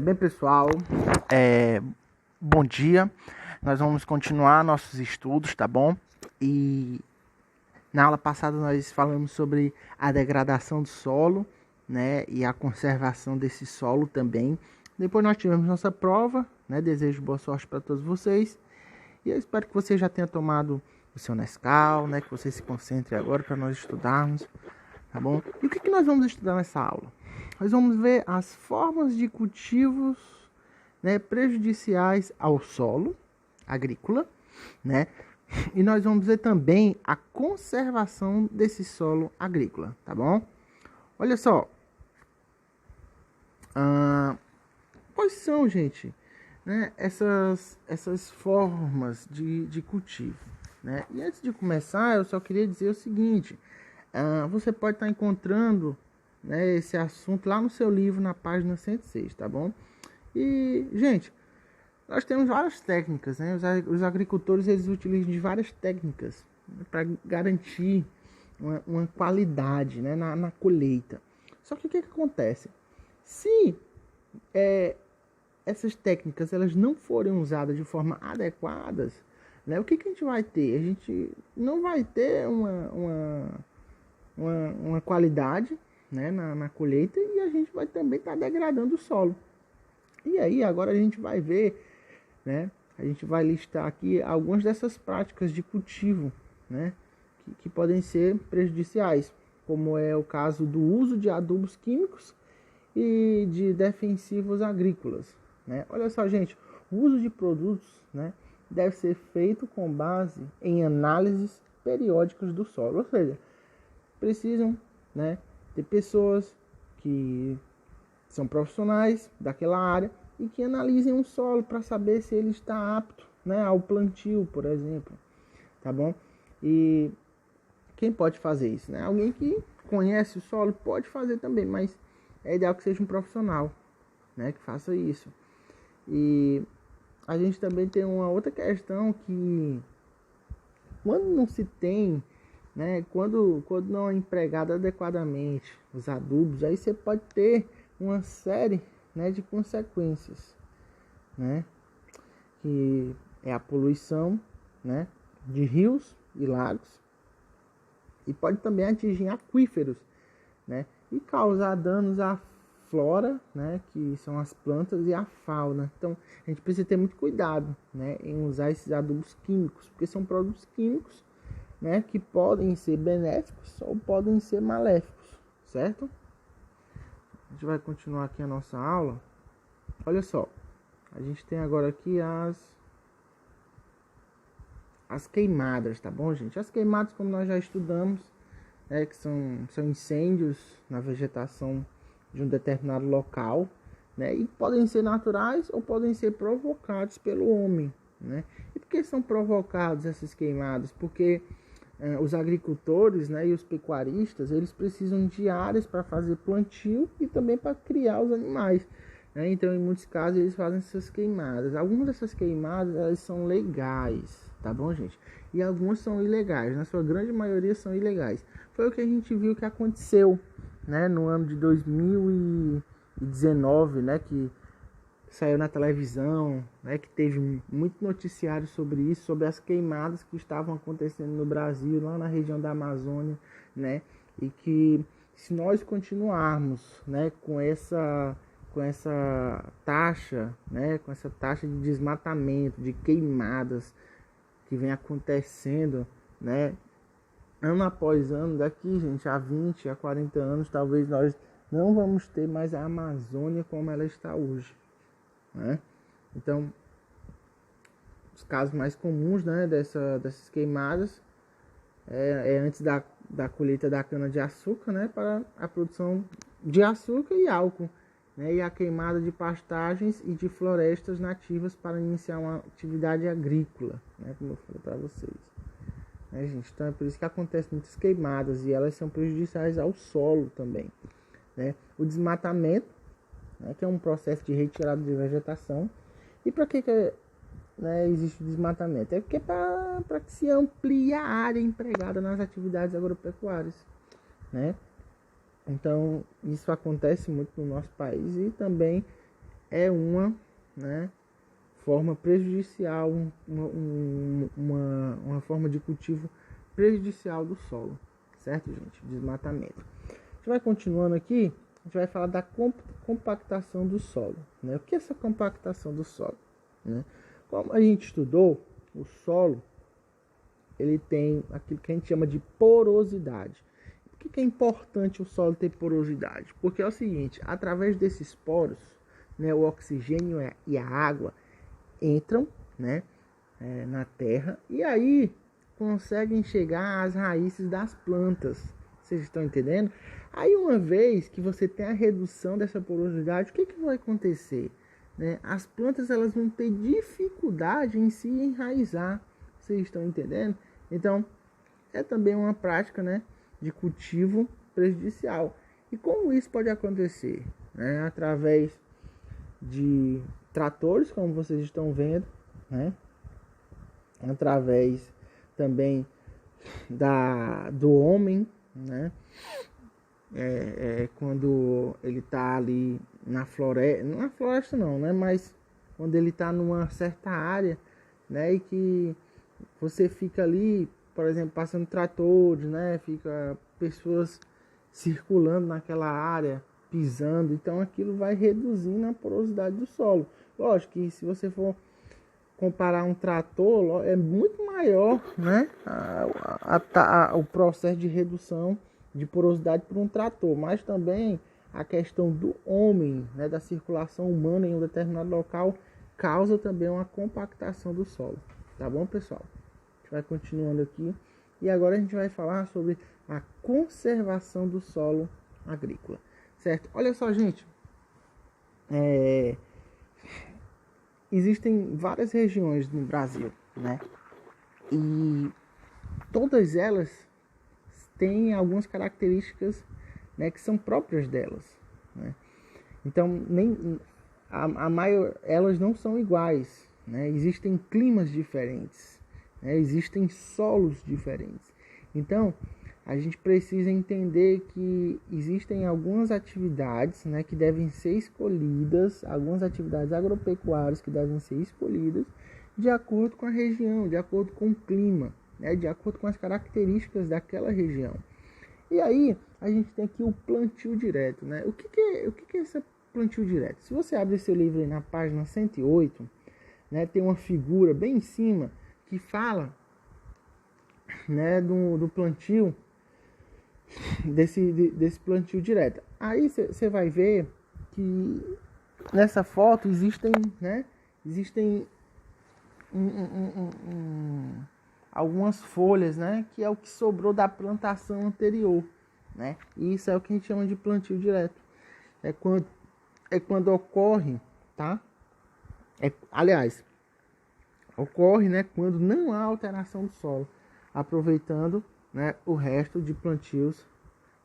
Bem, pessoal, bom dia. Nós vamos continuar nossos estudos, tá bom? E na aula passada nós falamos sobre a degradação do solo, né? E a conservação desse solo também. Depois nós tivemos nossa prova, né? Desejo boa sorte para todos vocês. E eu espero que você já tenha tomado o seu Nescau, né? Que você se concentre agora para nós estudarmos, tá bom? E o que nós vamos estudar nessa aula? Nós vamos ver as formas de cultivos, né, prejudiciais ao solo agrícola, né? E nós vamos ver também a conservação desse solo agrícola, tá bom? Olha só. Quais são, gente, né, essas formas de cultivo, né? E antes de começar, eu só queria dizer o seguinte. Você pode estar encontrando, né, esse assunto lá no seu livro, na página 106, tá bom? E, gente, nós temos várias técnicas, né? Os agricultores, eles utilizam de várias técnicas, né, para garantir uma qualidade, né, na colheita. Só que o que acontece? Se essas técnicas elas não forem usadas de forma adequada, né, o que a gente vai ter? A gente não vai ter uma qualidade, né, na colheita, e a gente vai também estar degradando o solo. E aí agora a gente vai ver, né, a gente vai listar aqui algumas dessas práticas de cultivo, né, que podem ser prejudiciais, como é o caso do uso de adubos químicos e de defensivos agrícolas, né? Olha só, gente, o uso de produtos, né, deve ser feito com base em análises periódicas do solo, ou seja, precisam, né, ter pessoas que são profissionais daquela área e que analisem o solo para saber se ele está apto, né, ao plantio, por exemplo, tá bom? E quem pode fazer isso, né? Alguém que conhece o solo pode fazer também, mas é ideal que seja um profissional, né, que faça isso. E a gente também tem uma outra questão que quando não se tem, né, quando não é empregado adequadamente os adubos, aí você pode ter uma série, né, de consequências, né, que é a poluição, né, de rios e lagos, e pode também atingir aquíferos, né, e causar danos à flora, né, que são as plantas, e a fauna. Então a gente precisa ter muito cuidado, né, em usar esses adubos químicos, porque são produtos químicos, né, que podem ser benéficos ou podem ser maléficos, certo? A gente vai continuar aqui a nossa aula. Olha só, a gente tem agora aqui as queimadas, tá bom, gente? As queimadas, como nós já estudamos, que são incêndios na vegetação de um determinado local, né? E podem ser naturais ou podem ser provocados pelo homem, né? E por que são provocados essas queimadas? Porque os agricultores, né, e os pecuaristas, eles precisam de áreas para fazer plantio e também para criar os animais, né? Então, em muitos casos, eles fazem essas queimadas. Algumas dessas queimadas, elas são legais, tá bom, gente? E algumas são ilegais, na sua grande maioria são ilegais. Foi o que a gente viu que aconteceu, né, no ano de 2019, né, que saiu na televisão, né, que teve muito noticiário sobre isso, sobre as queimadas que estavam acontecendo no Brasil, lá na região da Amazônia, né, e que se nós continuarmos, né, com essa taxa, né, com essa taxa de desmatamento, de queimadas que vem acontecendo, né, ano após ano, daqui, gente, a 20, a 40 anos, talvez nós não vamos ter mais a Amazônia como ela está hoje, né? Então, os casos mais comuns, né, dessas queimadas é antes da colheita da cana-de-açúcar, né, para a produção de açúcar e álcool, né, e a queimada de pastagens e de florestas nativas para iniciar uma atividade agrícola, né, como eu falei para vocês. Né, gente? Então é por isso que acontecem muitas queimadas e elas são prejudiciais ao solo também, né? O desmatamento, né, que é um processo de retirada de vegetação. E para que né, existe o desmatamento? É porque para que se amplie a área empregada nas atividades agropecuárias, né? Então isso acontece muito no nosso país e também é uma, né, forma prejudicial, uma forma de cultivo prejudicial do solo, certo, gente? Desmatamento. A gente vai continuando aqui, a gente vai falar da compactação do solo, né? O que é essa compactação do solo, né? Como a gente estudou, o solo, ele tem aquilo que a gente chama de porosidade. Por que é importante o solo ter porosidade? Porque é o seguinte, através desses poros, né, o oxigênio e a água entram, né, na terra e aí conseguem chegar às raízes das plantas. Vocês estão entendendo? Aí uma vez que você tem a redução dessa porosidade, o que vai acontecer? Né? As plantas elas vão ter dificuldade em se enraizar. Vocês estão entendendo? Então, é também uma prática, né, de cultivo prejudicial. E como isso pode acontecer? Né? Através de tratores, como vocês estão vendo, né? Através também do homem, né? Quando ele está ali na floresta não, né? Mas quando ele está numa certa área, né? E que você fica ali, por exemplo, passando tratores, né? Fica pessoas circulando naquela área, pisando, então aquilo vai reduzindo a porosidade do solo. Lógico que se você for comparar um trator, é muito maior, né, o processo de redução de porosidade por um trator, mas também a questão do homem, né, da circulação humana em um determinado local, causa também uma compactação do solo. Tá bom, pessoal? A gente vai continuando aqui e agora a gente vai falar sobre a conservação do solo agrícola. Certo? Olha só, gente. Existem várias regiões no Brasil, né? E todas elas têm algumas características, né, que são próprias delas, né? Então, elas não são iguais, né? Existem climas diferentes, né? Existem solos diferentes. Então, a gente precisa entender que existem algumas atividades, né, que devem ser escolhidas, algumas atividades agropecuárias que devem ser escolhidas de acordo com a região, de acordo com o clima, né, de acordo com as características daquela região. E aí, a gente tem aqui o plantio direto, né? O que é esse plantio direto? Se você abre seu livro aí na página 108, né, tem uma figura bem em cima que fala, né, do plantio, desse plantio direto. Aí você vai ver que nessa foto existem algumas folhas, né, que é o que sobrou da plantação anterior, né? E isso é o que a gente chama de plantio direto. É quando ocorre, tá? Aliás, ocorre, né, quando não há alteração do solo, aproveitando, né, o resto de plantios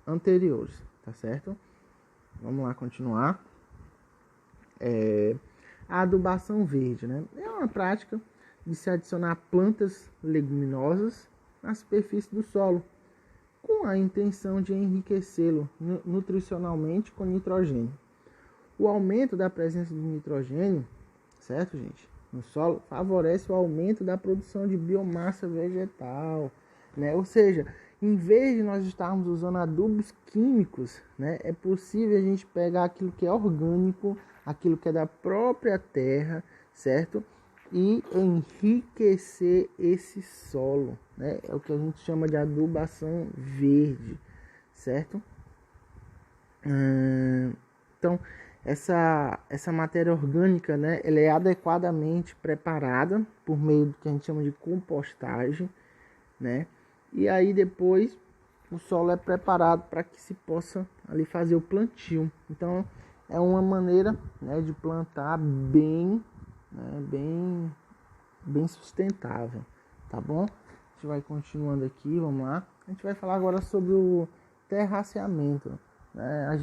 anteriores, tá certo? Vamos lá continuar. A adubação verde, né? É uma prática de se adicionar plantas leguminosas na superfície do solo, com a intenção de enriquecê-lo nutricionalmente com nitrogênio. O aumento da presença de nitrogênio, certo, gente, no solo, favorece o aumento da produção de biomassa vegetal, né? Ou seja, em vez de nós estarmos usando adubos químicos, né, é possível a gente pegar aquilo que é orgânico, aquilo que é da própria terra, certo? E enriquecer esse solo, né? É o que a gente chama de adubação verde, certo? Então, essa matéria orgânica, né, ela é adequadamente preparada por meio do que a gente chama de compostagem, né? E aí depois o solo é preparado para que se possa ali fazer o plantio. Então é uma maneira, né, de plantar bem, né, bem sustentável, tá bom? A gente vai continuando aqui, vamos lá. A gente vai falar agora sobre o terraceamento, né? A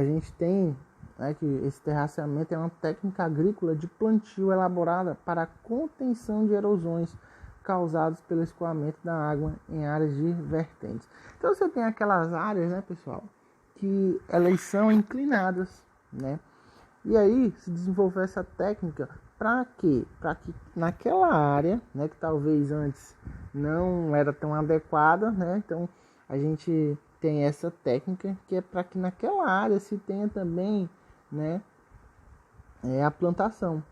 gente tem, né, que esse terraceamento é uma técnica agrícola de plantio elaborada para a contenção de erosões causados pelo escoamento da água em áreas divertentes. Então você tem aquelas áreas, né, pessoal, que elas são inclinadas, né? E aí se desenvolveu essa técnica para quê? Para que naquela área, né, que talvez antes não era tão adequada, né? Então a gente tem essa técnica que é para que naquela área se tenha também, né, a plantação.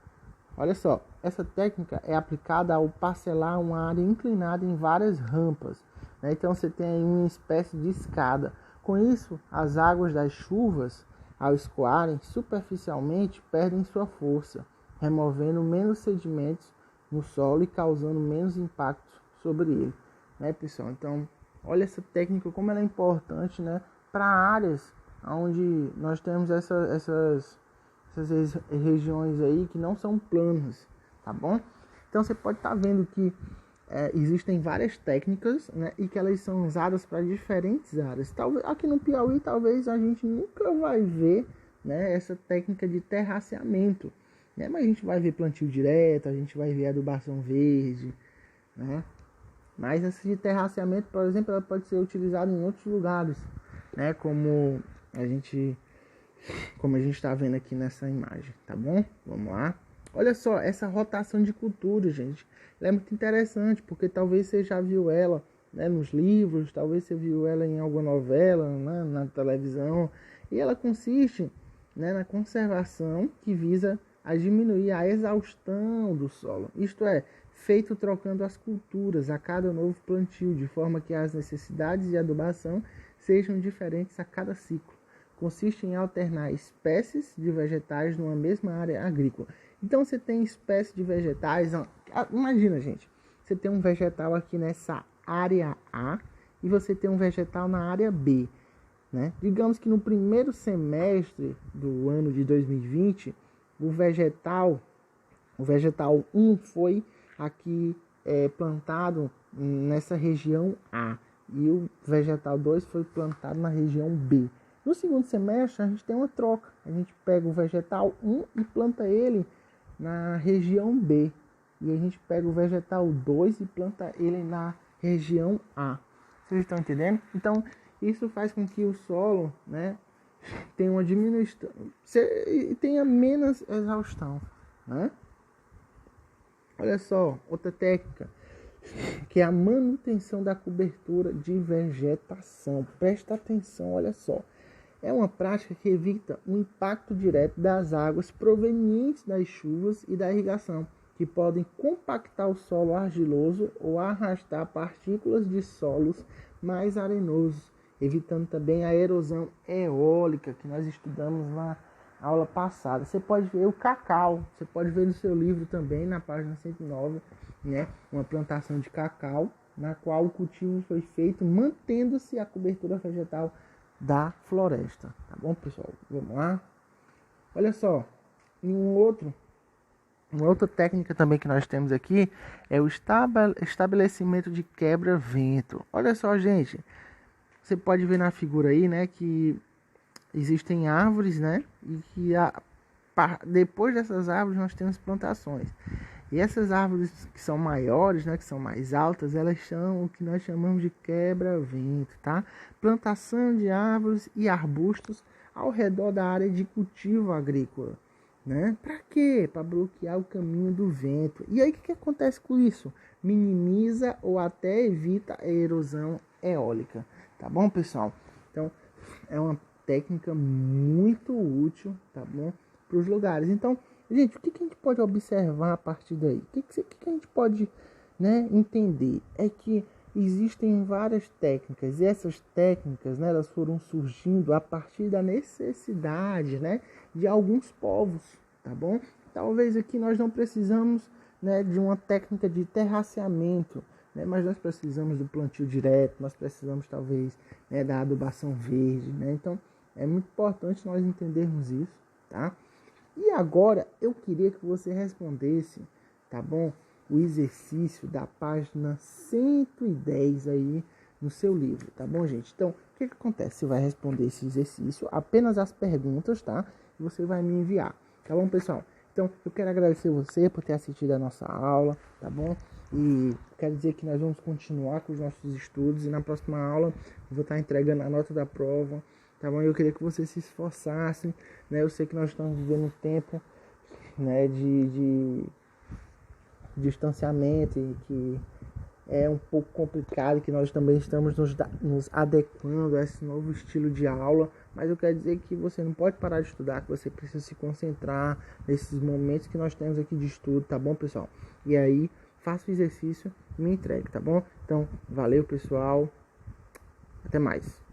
Olha só, essa técnica é aplicada ao parcelar uma área inclinada em várias rampas, né? Então você tem aí uma espécie de escada. Com isso, as águas das chuvas, ao escoarem superficialmente, perdem sua força, removendo menos sedimentos no solo e causando menos impacto sobre ele, né, pessoal? Então, olha essa técnica como ela é importante, né, para áreas onde nós temos essas regiões aí que não são planas, tá bom? Então você pode estar vendo que existem várias técnicas, né, e que elas são usadas para diferentes áreas. Talvez aqui no Piauí talvez a gente nunca vai ver, né, essa técnica de terraceamento, né, mas a gente vai ver plantio direto, a gente vai ver adubação verde, né? Mas essa de terraceamento, por exemplo, ela pode ser utilizada em outros lugares, né, como a gente está vendo aqui nessa imagem, tá bom? Vamos lá. Olha só, essa rotação de cultura, gente, ela é muito interessante, porque talvez você já viu ela, né, nos livros, talvez você viu ela em alguma novela, né, na televisão, e ela consiste, né, na conservação que visa a diminuir a exaustão do solo, isto é, feito trocando as culturas a cada novo plantio, de forma que as necessidades de adubação sejam diferentes a cada ciclo. Consiste em alternar espécies de vegetais numa mesma área agrícola. Então você tem espécies de vegetais, imagina, gente, você tem um vegetal aqui nessa área A e você tem um vegetal na área B, né? Digamos que no primeiro semestre do ano de 2020, o vegetal 1 foi aqui plantado nessa região A e o vegetal 2 foi plantado na região B. No segundo semestre, a gente tem uma troca. A gente pega o vegetal 1 e planta ele na região B. E a gente pega o vegetal 2 e planta ele na região A. Vocês estão entendendo? Então, isso faz com que o solo, né, tenha uma diminuição, tenha menos exaustão, né? Olha só, outra técnica, que é a manutenção da cobertura de vegetação. Presta atenção, olha só. É uma prática que evita o impacto direto das águas provenientes das chuvas e da irrigação, que podem compactar o solo argiloso ou arrastar partículas de solos mais arenosos, evitando também a erosão eólica, que nós estudamos na aula passada. Você pode ver o cacau, você pode ver no seu livro também, na página 109, né, uma plantação de cacau, na qual o cultivo foi feito mantendo-se a cobertura vegetal da floresta, tá bom, pessoal? Vamos lá. Olha só, uma outra técnica também que nós temos aqui é o estabelecimento de quebra-vento. Olha só, gente, você pode ver na figura aí, né, que existem árvores, né, e que depois dessas árvores nós temos plantações. E essas árvores que são maiores, né, que são mais altas, elas são o que nós chamamos de quebra-vento, tá? Plantação de árvores e arbustos ao redor da área de cultivo agrícola, né? Para quê? Para bloquear o caminho do vento. E aí o que acontece com isso? Minimiza ou até evita a erosão eólica, tá bom, pessoal? Então, é uma técnica muito útil, tá bom, para os lugares. Então, gente, o que a gente pode observar a partir daí? O que a gente pode, né, entender? É que existem várias técnicas, e essas técnicas, né, elas foram surgindo a partir da necessidade, né, de alguns povos, tá bom? Talvez aqui nós não precisamos, né, de uma técnica de terraceamento, né, mas nós precisamos do plantio direto, nós precisamos talvez, né, da adubação verde, né? Então é muito importante nós entendermos isso, tá? E agora eu queria que você respondesse, tá bom? O exercício da página 110 aí no seu livro, tá bom, gente? Então, o que acontece? Você vai responder esse exercício, apenas as perguntas, tá? E você vai me enviar, tá bom, pessoal? Então, eu quero agradecer você por ter assistido a nossa aula, tá bom? E quero dizer que nós vamos continuar com os nossos estudos e na próxima aula eu vou estar entregando a nota da prova, tá bom? Eu queria que vocês se esforçassem, né? Eu sei que nós estamos vivendo um tempo, né, de distanciamento e que é um pouco complicado, que nós também estamos nos adequando a esse novo estilo de aula, mas eu quero dizer que você não pode parar de estudar, que você precisa se concentrar nesses momentos que nós temos aqui de estudo, tá bom, pessoal? E aí, faça o exercício e me entregue, tá bom? Então, valeu, pessoal. Até mais.